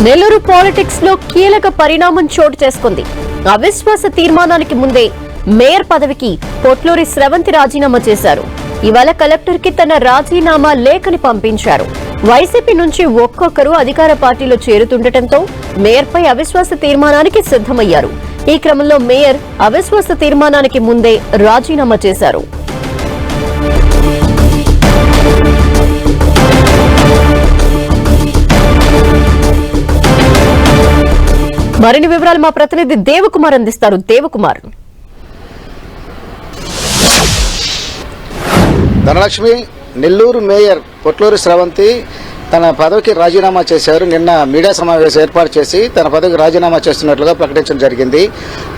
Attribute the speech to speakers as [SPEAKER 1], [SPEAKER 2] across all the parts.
[SPEAKER 1] Nellore politics లో కీలక పరిణామం చోటు చేసుకుంది. అవిశ్వాస తీర్మానానికి ముందే మేయర్ పదవికి పొట్లూరి స్రవంతి రాజీనామా చేశారు. ఇవాళ కలెక్టర్ కి తన రాజీనామా లేఖని పంపించారు. వైసీపీ నుంచి ఒక్కొక్కరు అధికార పార్టీలో చేరుతుండటంతో మేయర్ పై అవిశ్వాస తీర్మానానికి సిద్దమయ్యారు. ఈ క్రమంలో మేయర్ అవిశ్వాస తీర్మానానికి ముందే రాజీనామా చేశారు. మరిన్ని వివరాలు మా ప్రతినిధి దేవకుమార్ అందిస్తారు. దేవకుమార్.
[SPEAKER 2] ధనలక్ష్మి, నెల్లూరు మేయర్ పొట్లూరి స్రవంతి తన పదవికి రాజీనామా చేశారు. నిన్న మీడియా సమావేశం ఏర్పాటు చేసి తన పదవికి రాజీనామా చేస్తున్నట్లుగా ప్రకటించడం జరిగింది.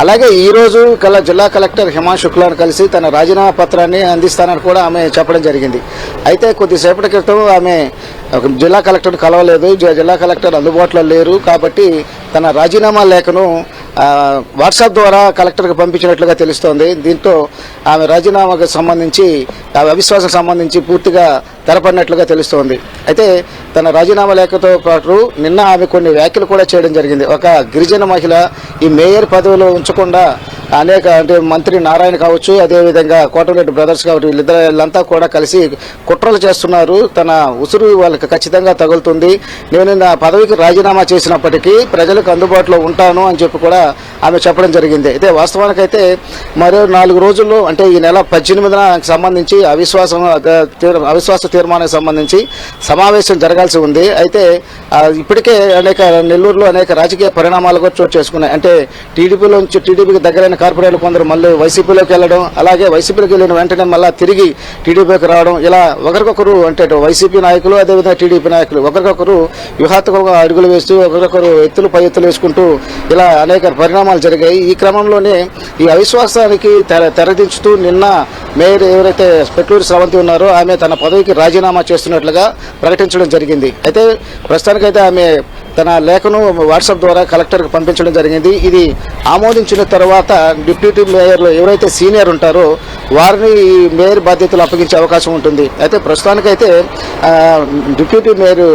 [SPEAKER 2] అలాగే ఈ రోజు జిల్లా కలెక్టర్ హిమాంశు శుక్లాను కలిసి తన రాజీనామా పత్రాన్ని అందిస్తానని కూడా ఆమె చెప్పడం జరిగింది. అయితే కొద్దిసేపటి క్రితం ఆమె జిల్లా కలెక్టర్ కలవలేదు. జిల్లా కలెక్టర్ అందుబాటులో లేరు. కాబట్టి తన రాజీనామా లేఖను వాట్సాప్ ద్వారా కలెక్టర్కి పంపించినట్లుగా తెలుస్తోంది. దీంతో ఆమె రాజీనామాకు సంబంధించి అవిశ్వాసం సంబంధించి పూర్తిగా తెరపడినట్లుగా తెలుస్తోంది. అయితే తన రాజీనామా లేఖతో పాటు నిన్న ఆమె కొన్ని వ్యాఖ్యలు కూడా చేయడం జరిగింది. ఒక గిరిజన మహిళ ఈ మేయర్ పదవిలో ఉంచకుండా అంటే మంత్రి నారాయణ కావచ్చు, అదేవిధంగా కోటమిరెడ్డి బ్రదర్స్ కావచ్చు, వీళ్ళంతా కూడా కలిసి కుట్రలు చేస్తున్నారు. తన ఉసురు వాళ్ళకి ఖచ్చితంగా తగులుతుంది. నేను నా పదవికి రాజీనామా చేసినప్పటికీ ప్రజలకు అందుబాటులో ఉంటాను అని చెప్పి కూడా ఆమె చెప్పడం జరిగింది. అయితే వాస్తవానికైతే మరో 4 రోజుల్లో అంటే ఈ నెల 18న సంబంధించి అవిశ్వాస తీర్మానానికి సంబంధించి సమావేశం జరగాల్సి ఉంది. అయితే ఇప్పటికే నెల్లూరులో అనేక రాజకీయ పరిణామాలు కూడా చోటు చేసుకున్నాయి. అంటే టీడీపీకి దగ్గరైన కార్పొరేట్లు కొందరు మళ్ళీ వైసీపీలోకి వెళ్ళడం, అలాగే వైసీపీలోకి వెళ్ళిన వెంటనే మళ్ళీ తిరిగి టీడీపీకి రావడం, ఇలా ఒకరికొకరు అంటే వైసీపీ నాయకులు అదేవిధంగా టీడీపీ నాయకులు ఒకరికొకరు వ్యూహాత్మకంగా అడుగులు వేస్తూ ఒకరికొకరు పై ఎత్తులు వేసుకుంటూ ఇలా అనేక పరిణామాలు జరిగాయి. ఈ క్రమంలోనే ఈ అవిశ్వాసానికి తెరదించుతూ నిన్న మేయర్ ఎవరైతే పొట్లూరి స్రవంతి ఉన్నారో ఆమె తన పదవికి రాజీనామా చేస్తున్నట్లుగా ప్రకటించడం జరిగింది. అయితే ప్రస్తుతానికైతే ఆమె తన లేఖను వాట్సాప్ ద్వారా కలెక్టర్కి పంపించడం జరిగింది. ఇది ఆమోదించిన తర్వాత డిప్యూటీ మేయర్లు ఎవరైతే సీనియర్ ఉంటారో వారిని మేయర్ బాధ్యతలు అప్పగించే అవకాశం ఉంటుంది. అయితే ప్రస్తుతానికైతే డిప్యూటీ మేయర్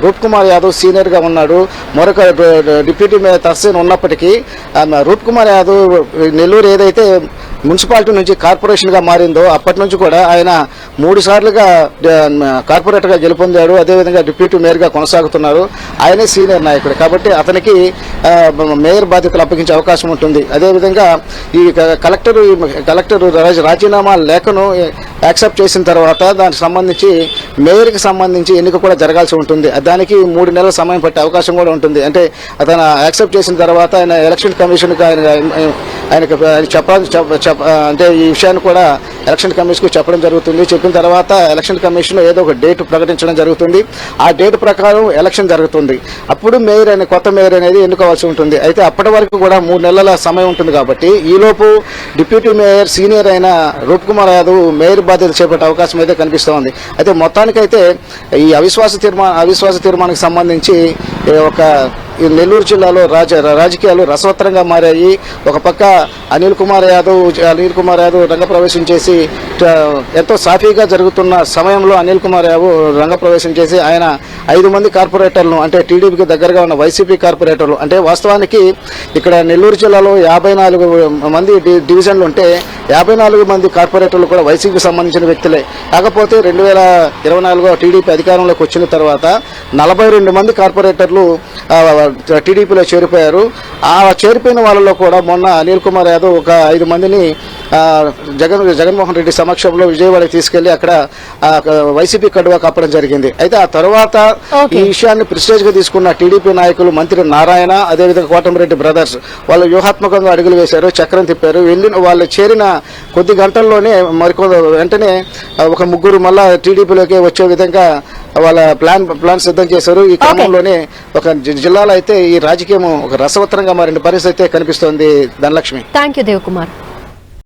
[SPEAKER 2] రూప్ కుమార్ యాదవ్ సీనియర్గా ఉన్నాడు. మరొక డిప్యూటీ మేయర్ తర్సేన్ ఉన్నప్పటికీ రూప్ కుమార్ యాదవ్ నెల్లూరు ఏదైతే మున్సిపాలిటీ నుంచి కార్పొరేషన్గా మారిందో అప్పటి నుంచి కూడా ఆయన 3 సార్లుగా కార్పొరేటర్గా గెలుపొందాడు. అదేవిధంగా డిప్యూటీ మేయర్గా కొనసాగుతున్నారు. ఆయనే సీనియర్ నాయకుడు కాబట్టి అతనికి మేయర్ బాధ్యతలు అప్పగించే అవకాశం ఉంటుంది. అదేవిధంగా ఈ కలెక్టర్ రాజీనామా లేఖను యాక్సెప్ట్ చేసిన తర్వాత దానికి సంబంధించి మేయర్కి సంబంధించి ఎన్నిక కూడా జరగాల్సి ఉంటుంది. దానికి 3 నెలల సమయం పట్టే అవకాశం కూడా ఉంటుంది. అంటే అతను యాక్సెప్ట్ చేసిన తర్వాత ఆయన ఎలక్షన్ కమిషన్కి ఆయనకు అంటే ఈ విషయాన్ని కూడా ఎలక్షన్ కమిషన్కి చెప్పడం జరుగుతుంది. చెప్పిన తర్వాత ఎలక్షన్ కమిషన్ ఏదో ఒక డేట్ ప్రకటించడం జరుగుతుంది. ఆ డేట్ ప్రకారం ఎలక్షన్ జరుగుతుంది. అప్పుడు కొత్త మేయర్ అనేది ఎన్నుకోవాల్సి ఉంటుంది. అయితే అప్పటి వరకు కూడా 3 నెలల సమయం ఉంటుంది. కాబట్టి ఈలోపు డిప్యూటీ మేయర్ సీనియర్ అయిన రూప్ కుమార్ యాదవ్ మేయర్ బాధ్యత చేపట్టే అవకాశం అయితే కనిపిస్తోంది. అయితే మొత్తానికైతే ఈ అవిశ్వాస తీర్మానానికి సంబంధించి నెల్లూరు జిల్లాలో రాజకీయాలు రసవత్తరంగా మారాయి. ఒక పక్క అనిల్ కుమార్ యాదవ్ రంగప్రవేశం చేసి ఎంతో సాఫీగా జరుగుతున్న సమయంలో అనిల్ కుమార్ యాదవ్ రంగప్రవేశం చేసి ఆయన 5 మంది కార్పొరేటర్లను అంటే టీడీపీకి దగ్గరగా ఉన్న వైసీపీ కార్పొరేటర్లు అంటే వాస్తవానికి ఇక్కడ నెల్లూరు జిల్లాలో 54 మంది డివిజన్లు ఉంటే 54 మంది కార్పొరేటర్లు కూడా వైసీపీకి సంబంధించిన వ్యక్తులే. కాకపోతే 2024 టీడీపీ అధికారంలోకి వచ్చిన తర్వాత 42 మంది కార్పొరేటర్లు టీడీపీలో చేరిపోయారు. ఆ చేరిపోయిన వాళ్ళలో కూడా మొన్న అనిల్ కుమార్ యాదవ్ ఒక 5 మందిని జగన్మోహన్ రెడ్డి సమక్షంలో విజయవాడకి తీసుకెళ్లి అక్కడ వైసీపీ కడువా కప్పడం జరిగింది. అయితే ఆ తర్వాత ఈ విషయాన్ని ప్రెస్టేజ్ గా తీసుకున్న టీడీపీ నాయకులు మంత్రి నారాయణ అదేవిధంగా కోటమిరెడ్డి బ్రదర్స్ వాళ్ళు వ్యూహాత్మకంగా అడుగులు వేశారు, చక్రం తిప్పారు. వాళ్ళు చేరిన కొద్ది గంటల్లోనే వెంటనే ఒక 3 మళ్ళా టీడీపీలోకి వచ్చే విధంగా వాళ్ళ ప్లాన్ సిద్ధం చేశారు. ఈ క్రమంలోనే ఒక జిల్లాలో అయితే ఈ రాజకీయం ఒక రసవత్తరంగా మారిన పరిస్థితి అయితే కనిపిస్తోంది. ధనలక్ష్మి.
[SPEAKER 1] థాంక్యూ దేవకుమార్.